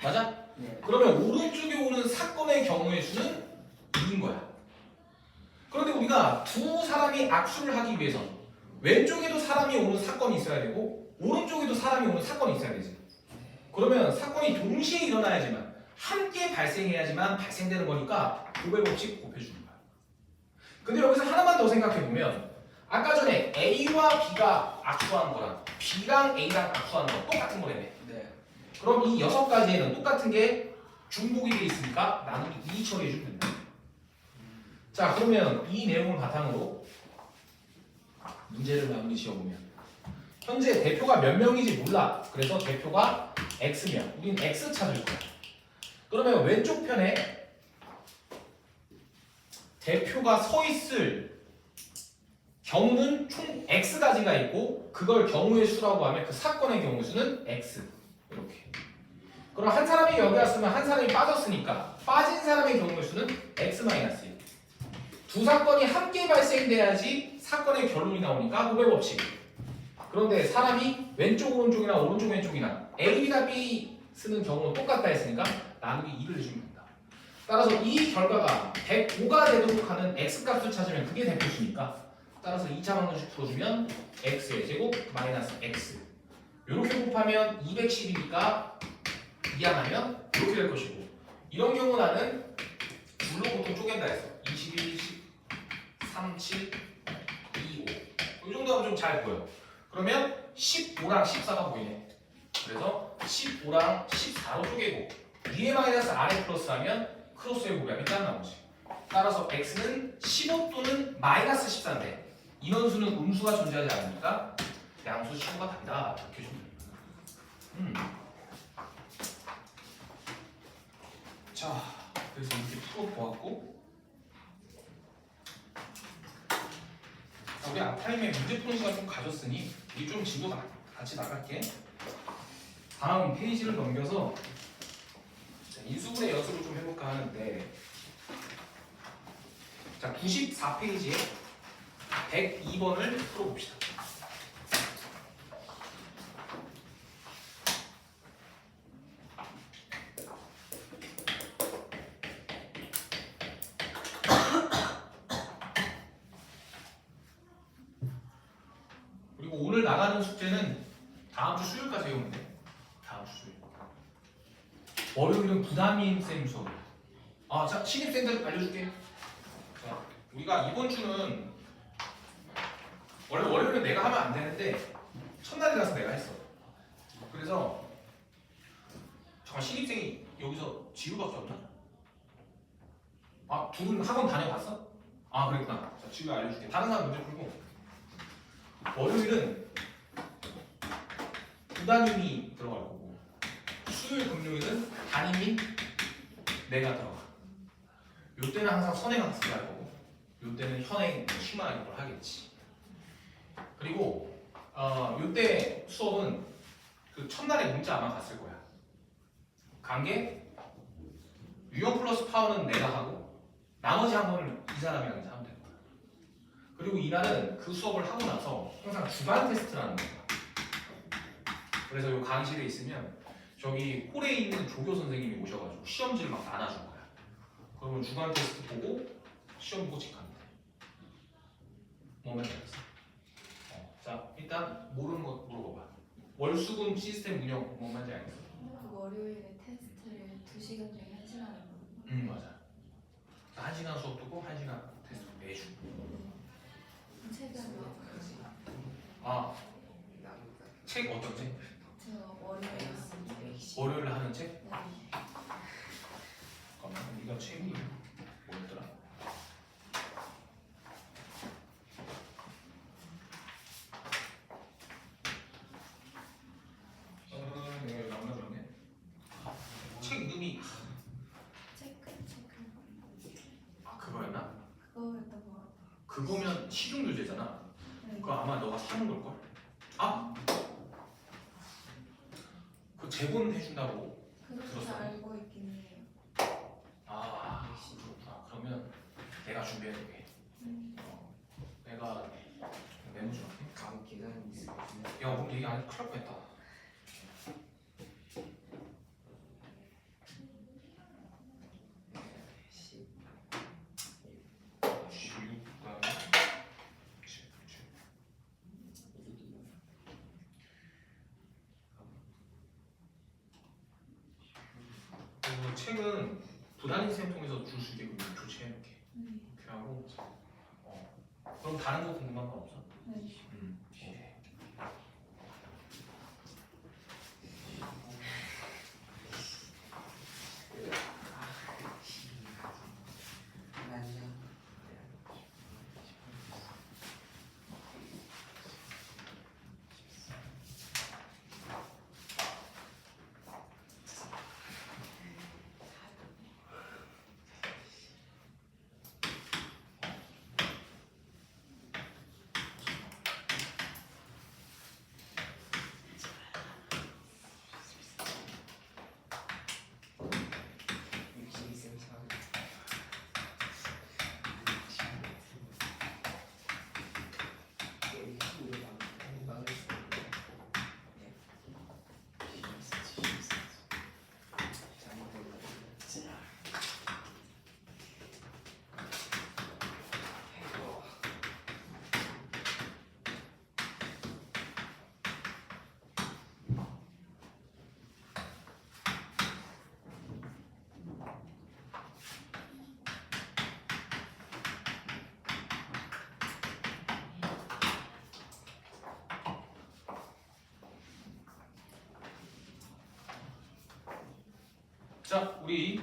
맞아? 네. 그러면 오른쪽에 오는 사건의 경우의 수는 2인 거야. 그런데 우리가 2사람이 악수를 하기 위해서는 왼쪽에도 사람이 오는 사건이 있어야 되고 오른쪽에도 사람이 오는 사건이 있어야 되지. 그러면 사건이 동시에 일어나야지만 함께 발생해야지만 발생되는 거니까 고배 법칙 곱해주는 거야. 근데 여기서 하나만 더 생각해 보면 아까 전에 A와 B가 악수하는 거랑 B랑 A랑 악수하는 거 똑같은 거라며. 네. 그럼 이 6가지에는 똑같은 게 중복이 돼 있으니까 나누기 2 처리해주면 된다. 자, 그러면 이 내용을 바탕으로 문제를 마무리 지어보면 현재 대표가 몇 명인지 몰라. 그래서 대표가 X면 우린 X 찾을 거야. 그러면 왼쪽 편에 대표가 서 있을 경우는 총 X가지가 있고 그걸 경우의 수라고 하면 그 사건의 경우 수는 X. 이렇게. 그럼 한 사람이 여기 왔으면 한 사람이 빠졌으니까 빠진 사람의 경우의 수는 X-1. 두 사건이 함께 발생돼야지 사건의 결론이 나오니까 후배 법칙. 그런데 사람이 왼쪽 오른쪽이나 오른쪽 왼쪽이나 A, B나 B 쓰는 경우는 똑같다 했으니까 나누기 2를 해주면 된다. 따라서 이 결과가 105가 되도록 하는 X값을 찾으면 그게 대표수니까 따라서 2차 방정식 풀어주면 X의 제곱 마이너스 X 이렇게 곱하면 210이니까 이항하면 이렇게 될 것이고 이런 경우 나는 둘로 보통 쪼갠다 했어. 21, 10, 3, 7, 2, 5. 이 정도 하면 좀 잘 보여. 그러면 15랑 14가 보이네. 그래서 15랑 14로 쪼개고 위에 마이너스 아래 플러스 하면 크로스의 곱하기 딱 나오지. 따라서 x는 15 또는 마이너스 14인데 인원수는 음수가 존재하지 않으니까 양수 15가 답이다. 이렇게 좀 자, 그래서 이렇게 풀어보았고 우리 앞타임에 문제 푸는 시간 좀 가졌으니 우리 좀 진도 같이 나갈게. 다음 페이지를 넘겨서 인수분해 연습을 좀 해볼까 하는데 자 94페이지에 102번을 풀어봅시다. 그리고 오늘 나가는 숙제는 다음 주 수요일까지 해오면 돼. 다음 주 수요일. 월요일은 부담임 쌤 수업. 자 신입생들 알려줄게. 자, 우리가 이번 주는 원래 월요일은 내가 하면 안 되는데 첫날이라서 내가 했어. 그래서 잠깐 신입생이 여기서 지우밖에 없나? 둘은 학원 다녀봤어? 그랬구나. 자 지우 알려줄게. 다른 사람 문제 풀고 월요일은 부담임이 들어갈 거고 수요일 금요일은 담임인 내가 들어가. 요때는 항상 선행 학습을 할 거고 요때는 현행 심화 이런 걸 하겠지. 그리고 요때 수업은 그 첫날에 문자 아마 갔을 거야. 관계 유형 플러스 파워는 내가 하고 나머지 한 번을 이 사람이랑 이제 하면 되는 거야. 그리고 이날은 그 수업을 하고 나서 항상 주간 테스트를 하는 거야. 그래서 요 강의실에 있으면 저기 홀에 있는 조교 선생님이 오셔가지고 시험지를 막 나눠준 거야. 그러면 주간 테스트 보고 시험 보고 직하면 돼. 뭐면 되겠어. 자 일단 모르는 거 물어봐봐. 월수금 시스템 운영 뭐 뭔지 알겠어? 그 월요일에 테스트를 2시간 중에 1시간 했거든요. 맞아. 1시간 수업 듣고 1시간 테스트 매주. 책은 책 어떤 책? 저 월요일에 하는 월요일에 하는 책? 네. 잠깐만 네가 책이 뭐였더라? 내가 여기 나오나 그러네. 책 이름이 체크 그거였나? 그거였던 것 같아요. 그거면 시중교재잖아. 네. 그거 아마 너가 사는 걸걸? 그 제본 해준다고. 그렇게 들었어요? 알고 있긴 해요. 그렇구나. 그러면 내가 준비해놓을게. 내가 메모 좀 할게. 다음 계산이 있어요. 야, 오늘 얘기 안 해도 큰일 날 뻔했다. 그 책은 부단인생 통해서 줄 수 있게 조치해놓게. 이렇게 하고 그럼 다른 거 궁금한 건 없어? 네. 오케이. 자, 우리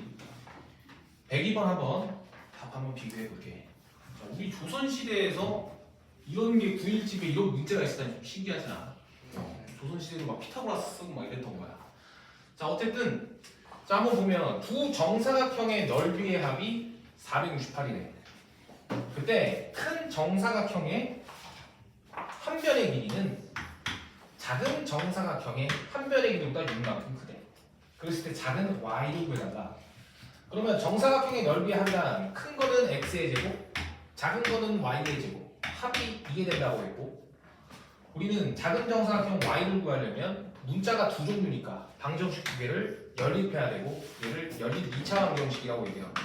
102번 한번 답 한번 비교해 볼게. 자, 우리 조선 시대에서 이런 게 9일집에 이런 문제가 있었다니 좀 신기하지 않아? 조선 시대도 막 피타고라스 쓰고 막 이랬던 거야. 자, 어쨌든 자 한번 보면 두 정사각형의 넓이의 합이 468이네. 그때 큰 정사각형의 한 변의 길이는 작은 정사각형의 한 변의 길이보다 6만큼 크대. 그랬을 때 작은 y를 구해달라. 그러면 정사각형의 넓이의 합이란 큰 거는 x의 제곱, 작은 거는 y의 제곱, 합이 이게 된다고 했고, 우리는 작은 정사각형 y를 구하려면 문자가 두 종류니까 방정식 두 개를 연립해야 되고, 얘를 연립 2차 방정식이라고 얘기합니다.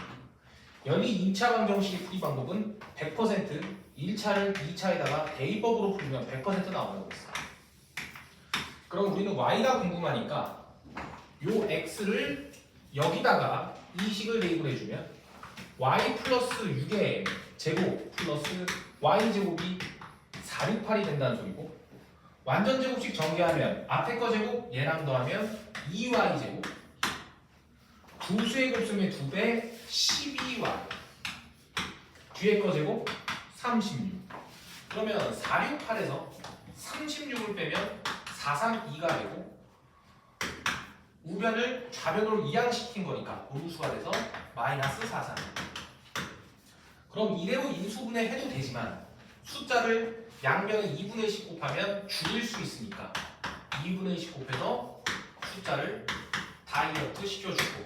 연립 2차 방정식의 풀이 방법은 100% 1차를 2차에다가 대입법으로 풀면 100% 나온다고 했어. 그럼 우리는 y가 궁금하니까 요 x를 여기다가 이 식을 대입을 해주면 y 플러스 6의 제곱 플러스 y 제곱이 468이 된다는 소리고, 완전 제곱식 전개하면 앞에 거 제곱 얘랑 더하면 2y 제곱, 두 수의 곱셈의 2배 12y, 뒤에 거 제곱 36. 그러면 468에서 36을 빼면 432가 되고, 우변을 좌변으로 이항시킨 거니까 음수가 돼서 마이너스 43. 그럼 이대로 인수분해 해도 되지만 숫자를 양변에 2분의 10 곱하면 줄일 수 있으니까 2분의 10 곱해서 숫자를 다이어트 시켜주고,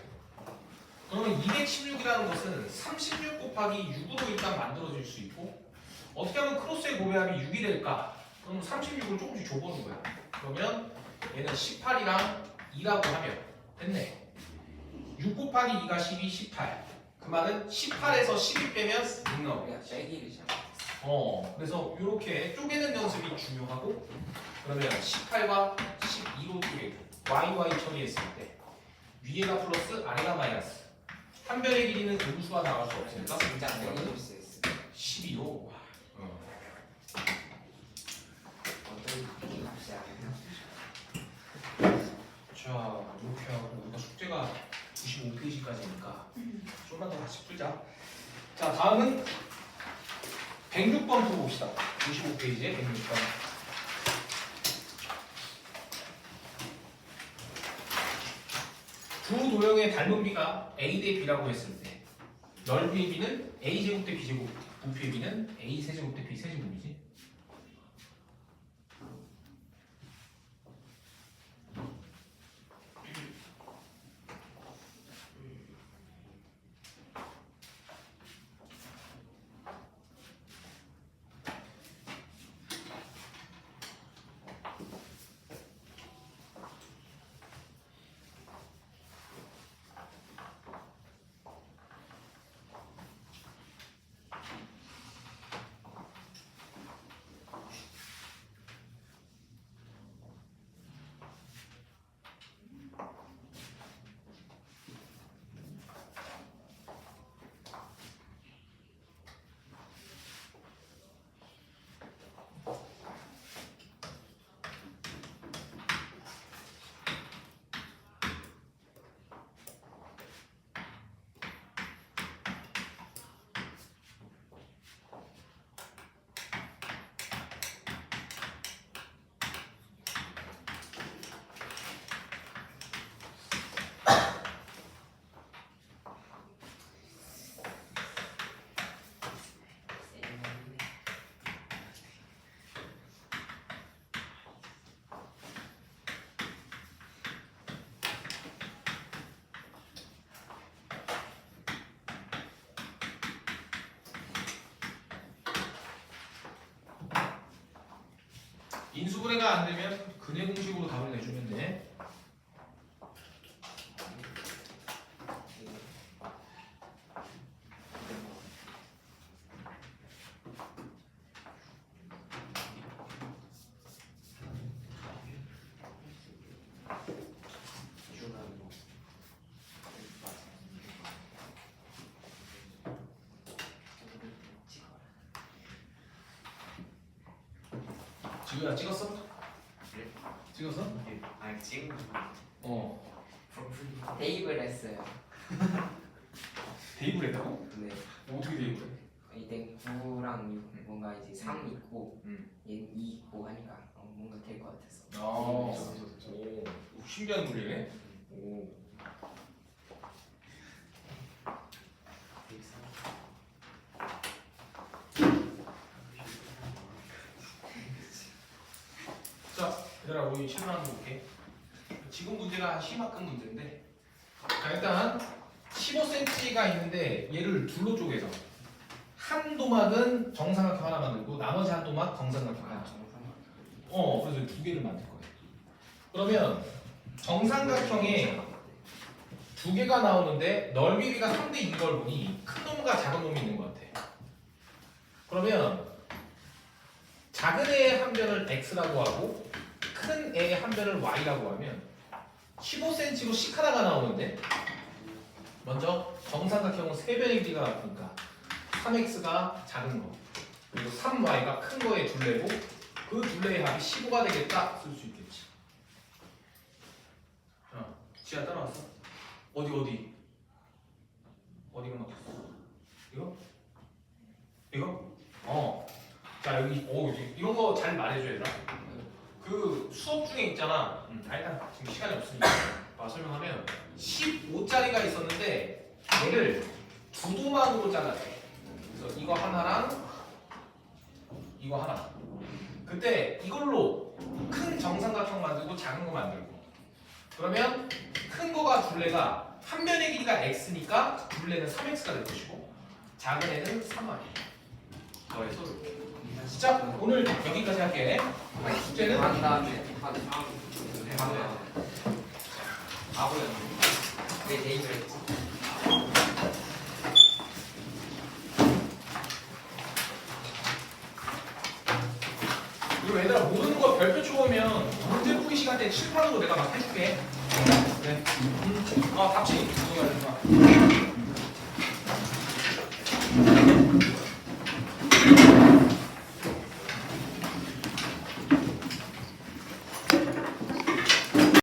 그러면 216이라는 것은 36 곱하기 6으로 일단 만들어질 수 있고, 어떻게 하면 크로스의 곱해합이 6이 될까? 그럼 36을 조금씩 줘보는 거야. 그러면 얘는 18이랑 2라고 하면 됐네. 6 곱하기 2가 12, 18. 그 말은 18에서 12 빼면 6 나오고. 우리가 빼기를 잘 그래서 이렇게 쪼개는 연습이 중요하고, 그러면 18과 12로 쪼개고 YY 처리했을 때 위에가 플러스 아래가 마이너스, 한 변의 길이는 음수가 나갈 수 없으니까 진짜 빼기를 수 있어. 12로. 어떤 빼기 값이 아니야? 자, 이렇게 하고 우리가 숙제가 95페이지까지니까 좀만 더 같이 풀자. 자, 다음은 106번 풀어봅시다. 95페이지에 106번. 두 도형의 닮은 비가 A 대 B라고 했을 때 넓이의 B는 A제곱 대 B제곱, 부피의 B는 A 세제곱 대 B 세제곱이지. 인수분해가 안 되면 근해 공식으로 답을 내주면 돼. 지우야 찍었어? 찍었어? 아 지금 어. 대입을 했어요. 대입을 했다고? 네. 어떻게 대입을 해? 이때 9랑 6 뭔가 이제 3 있고 얘는 2 있고 하니까 뭔가 될 것 같았어. 오, 신기한 논리네. 오. 자, 얘들아 우리 실문 한번 볼게. 지금 문제가 심화급 문제인데, 자 일단 15cm가 있는데 얘를 둘로 쪼개서 한 도막은 정삼각형 하나 만들고 나머지 한 도막 정삼각형 하나. 그래서 두 개를 만들 거예요. 그러면 정삼각형에 두 개가 나오는데 넓이가 3대 2인 걸 보니 큰 놈과 작은 놈이 있는 것 같아. 그러면 작은 애의 한 변을 x라고 하고 큰 애의 한 변을 y라고 하면 15cm로 식 하나가 나오는데, 먼저 정삼각형은 세 변의 길이가 같으니까 3x가 작은 거 그리고 3y가 큰 거의 둘레고 그 둘레의 합이 15가 되겠다 쓸 수 있겠지. 지하 따라왔어? 어디가 막혔어? 이거? 자 여기 이런 거 잘 말해줘야 돼. 그 수업 중에 있잖아. 일단 지금 시간이 없으니까 설명하면 15짜리가 있었는데 얘를 두 도막으로 잘랐어. 그래서 이거 하나랑 이거 하나. 그때 이걸로 큰 정삼각형 만들고 작은 거 만들고. 그러면 큰 거가 둘레가 한 변의 길이가 x니까 둘레는 3x가 될 것이고 작은 애는 3y. 더해서 이렇게. 자 오늘 여기까지 할게. 숙제는 한 다음에 바보였네. 왜 대입을 했지? 그리고 얘들아 모르는 거 별표 쳐오면 문제 풀이 시간 때 칠판으로 내가 막 해줄게. 그래. 답지.